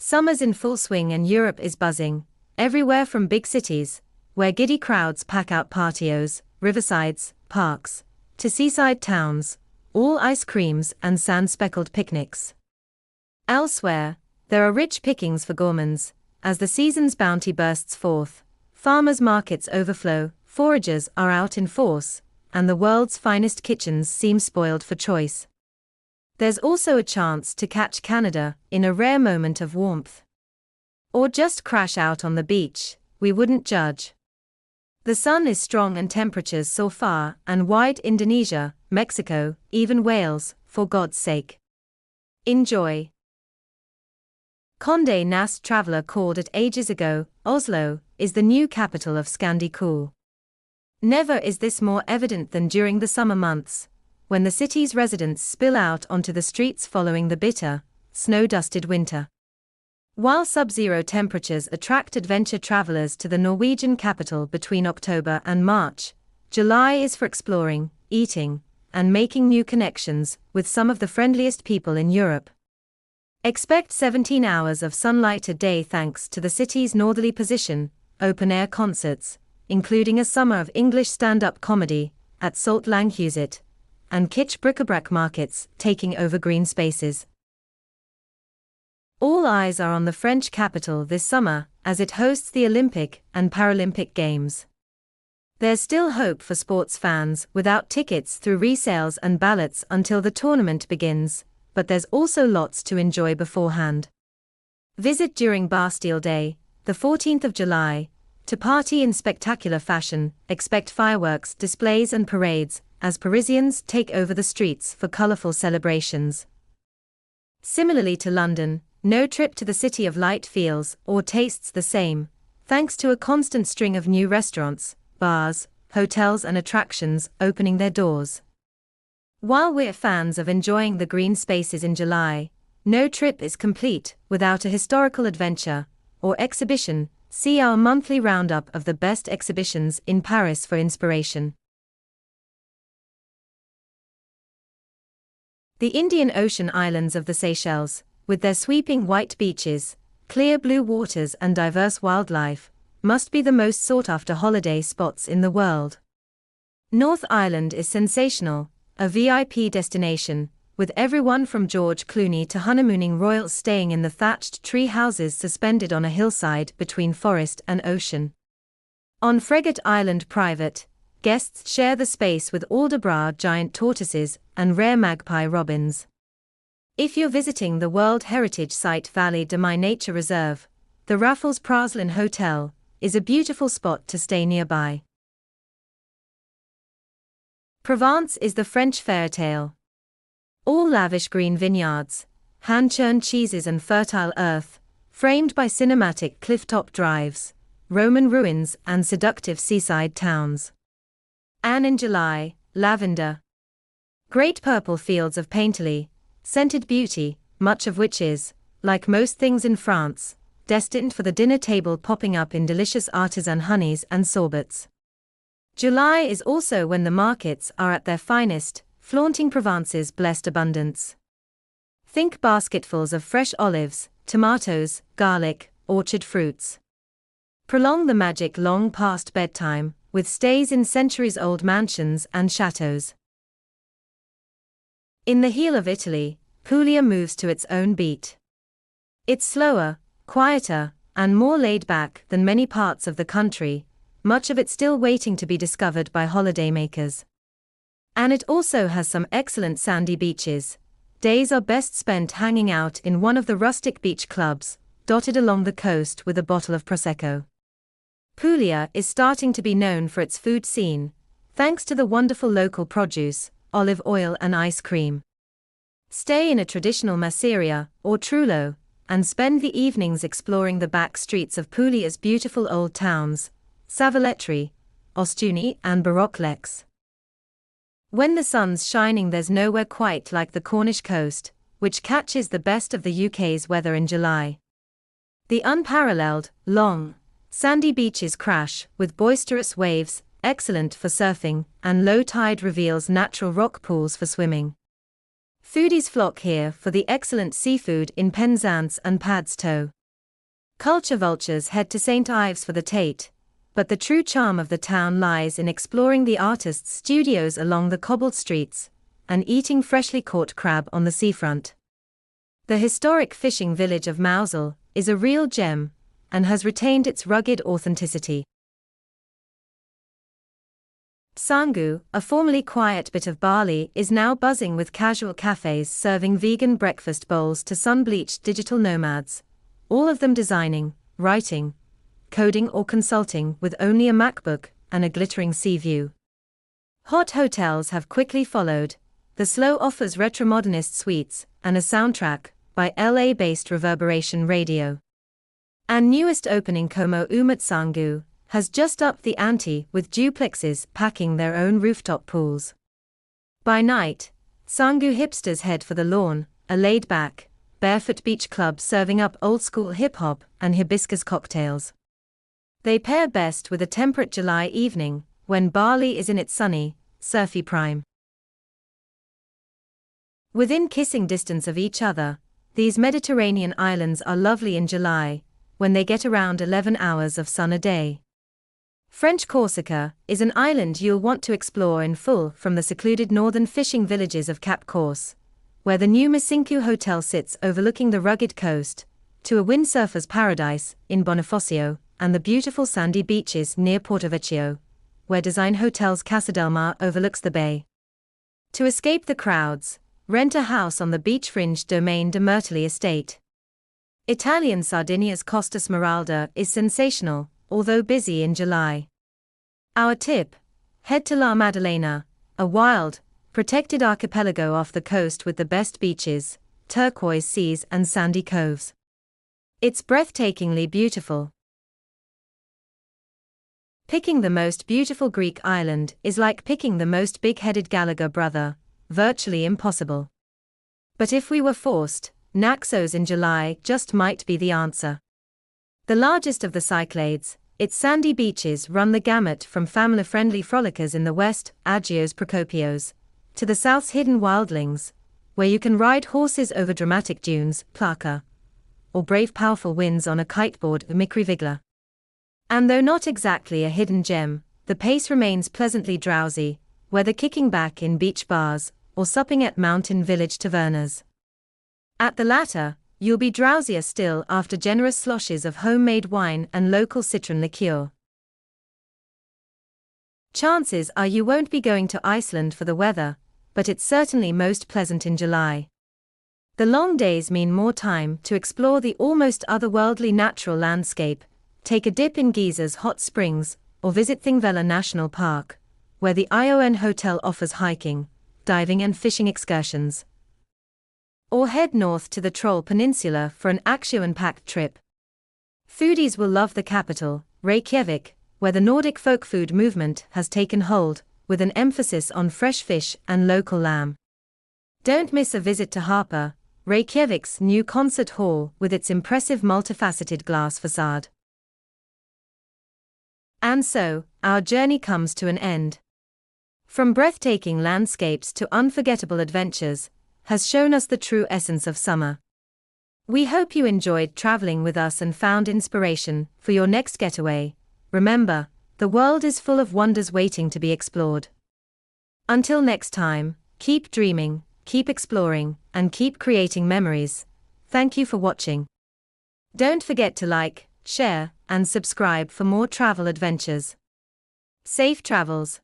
Summer's in full swing and Europe is buzzing, everywhere from big cities, where giddy crowds pack out patios, riversides, parks, to seaside towns, all ice creams and sand-speckled picnics. Elsewhere, there are rich pickings for gourmands, as the season's bounty bursts forth, farmers' markets overflow, foragers are out in force, and the world's finest kitchens seem spoiled for choice. There's also a chance to catch Canada in a rare moment of warmth. Or just crash out on the beach, we wouldn't judge. The sun is strong and temperatures soar far and wide. Indonesia, Mexico, even Wales, for God's sake. Enjoy. Condé Nast Traveller called it ages ago, Oslo is the new capital of Scandi cool. Never is this more evident than during the summer months, when the city's residents spill out onto the streets following the bitter, snow-dusted winter. While sub-zero temperatures attract adventure travelers to the Norwegian capital between October and March, July is for exploring, eating, and making new connections with some of the friendliest people in Europe. Expect 17 hours of sunlight a day thanks to the city's northerly position, open-air concerts, including a summer of English stand-up comedy at Salt Langhuset, and kitsch bric-a-brac markets taking over green spaces. All eyes are on the French capital this summer as it hosts the Olympic and Paralympic Games. There's still hope for sports fans without tickets through resales and ballots until the tournament begins, but there's also lots to enjoy beforehand. Visit during Bastille Day, the 14th of July, to party in spectacular fashion. Expect fireworks, displays and parades, as Parisians take over the streets for colourful celebrations. Similarly to London, no trip to the City of Light feels or tastes the same, thanks to a constant string of new restaurants, bars, hotels and attractions opening their doors. While we're fans of enjoying the green spaces in July, no trip is complete without a historical adventure or exhibition. See our monthly roundup of the best exhibitions in Paris for inspiration. The Indian Ocean islands of the Seychelles, with their sweeping white beaches, clear blue waters and diverse wildlife, must be the most sought-after holiday spots in the world. North Island is sensational, a VIP destination, with everyone from George Clooney to honeymooning royals staying in the thatched tree houses suspended on a hillside between forest and ocean. On Frigate Island Private, guests share the space with Aldabra giant tortoises and rare magpie robins. If you're visiting the World Heritage Site Valley de Mai Nature Reserve, the Raffles Praslin Hotel is a beautiful spot to stay nearby. Provence is the French fairytale. All lavish green vineyards, hand-churned cheeses and fertile earth, framed by cinematic cliff-top drives, Roman ruins and seductive seaside towns. And in July, lavender. Great purple fields of painterly, scented beauty, much of which is, like most things in France, destined for the dinner table, popping up in delicious artisan honeys and sorbets. July is also when the markets are at their finest, flaunting Provence's blessed abundance. Think basketfuls of fresh olives, tomatoes, garlic, orchard fruits. Prolong the magic long past bedtime, with stays in centuries-old mansions and chateaux. In the heel of Italy, Puglia moves to its own beat. It's slower, quieter, and more laid back than many parts of the country, much of it still waiting to be discovered by holidaymakers. And it also has some excellent sandy beaches. Days are best spent hanging out in one of the rustic beach clubs, dotted along the coast with a bottle of Prosecco. Puglia is starting to be known for its food scene, thanks to the wonderful local produce, olive oil and ice cream. Stay in a traditional masseria, or trullo, and spend the evenings exploring the back streets of Puglia's beautiful old towns, Savoletri, Ostuni and Baroque. When the sun's shining, there's nowhere quite like the Cornish coast, which catches the best of the UK's weather in July. The unparalleled, long, sandy beaches crash with boisterous waves, excellent for surfing, and low tide reveals natural rock pools for swimming. Foodies flock here for the excellent seafood in Penzance and Padstow. Culture vultures head to St. Ives for the Tate, but the true charm of the town lies in exploring the artists' studios along the cobbled streets and eating freshly caught crab on the seafront. The historic fishing village of Mousel is a real gem and has retained its rugged authenticity. Canggu, a formerly quiet bit of Bali, is now buzzing with casual cafes serving vegan breakfast bowls to sun-bleached digital nomads, all of them designing, writing, coding or consulting with only a MacBook and a glittering sea view. Hot hotels have quickly followed. The Slow offers retro-modernist suites and a soundtrack by LA-based Reverberation Radio. And newest opening Como Umat Canggu has just upped the ante with duplexes packing their own rooftop pools. By night, Canggu hipsters head for the lawn, a laid-back, barefoot beach club serving up old-school hip-hop and hibiscus cocktails. They pair best with a temperate July evening, when Bali is in its sunny, surfy prime. Within kissing distance of each other, these Mediterranean islands are lovely in July, when they get around 11 hours of sun a day. French Corsica is an island you'll want to explore in full, from the secluded northern fishing villages of Cap Corse, where the new Misinku Hotel sits overlooking the rugged coast, to a windsurfer's paradise in Bonifacio, and the beautiful sandy beaches near Portovecchio, where Design Hotel's Casa del Mar overlooks the bay. To escape the crowds, rent a house on the beach-fringed Domaine de Myrtili estate. Italian Sardinia's Costa Smeralda is sensational, although busy in July. Our tip: head to La Maddalena, a wild, protected archipelago off the coast with the best beaches, turquoise seas and sandy coves. It's breathtakingly beautiful. Picking the most beautiful Greek island is like picking the most big-headed Gallagher brother, virtually impossible. But if we were forced, Naxos in July just might be the answer. The largest of the Cyclades, its sandy beaches run the gamut from family-friendly frolickers in the west, Agios Prokopios, to the south's hidden wildlings, where you can ride horses over dramatic dunes, Plaka, or brave powerful winds on a kiteboard, Mikrivigla. And though not exactly a hidden gem, the pace remains pleasantly drowsy, whether kicking back in beach bars or supping at mountain village tavernas. At the latter, you'll be drowsier still after generous sloshes of homemade wine and local citron liqueur. Chances are you won't be going to Iceland for the weather, but it's certainly most pleasant in July. The long days mean more time to explore the almost otherworldly natural landscape, take a dip in Giza's hot springs, or visit Thingvellir National Park, where the ION Hotel offers hiking, diving and fishing excursions. Or head north to the Troll Peninsula for an action-packed trip. Foodies will love the capital, Reykjavik, where the Nordic folk food movement has taken hold, with an emphasis on fresh fish and local lamb. Don't miss a visit to Harpa, Reykjavik's new concert hall with its impressive multifaceted glass facade. And so, our journey comes to an end. From breathtaking landscapes to unforgettable adventures, has shown us the true essence of summer. We hope you enjoyed traveling with us and found inspiration for your next getaway. Remember, the world is full of wonders waiting to be explored. Until next time, keep dreaming, keep exploring, and keep creating memories. Thank you for watching. Don't forget to like, share, and subscribe for more travel adventures. Safe travels.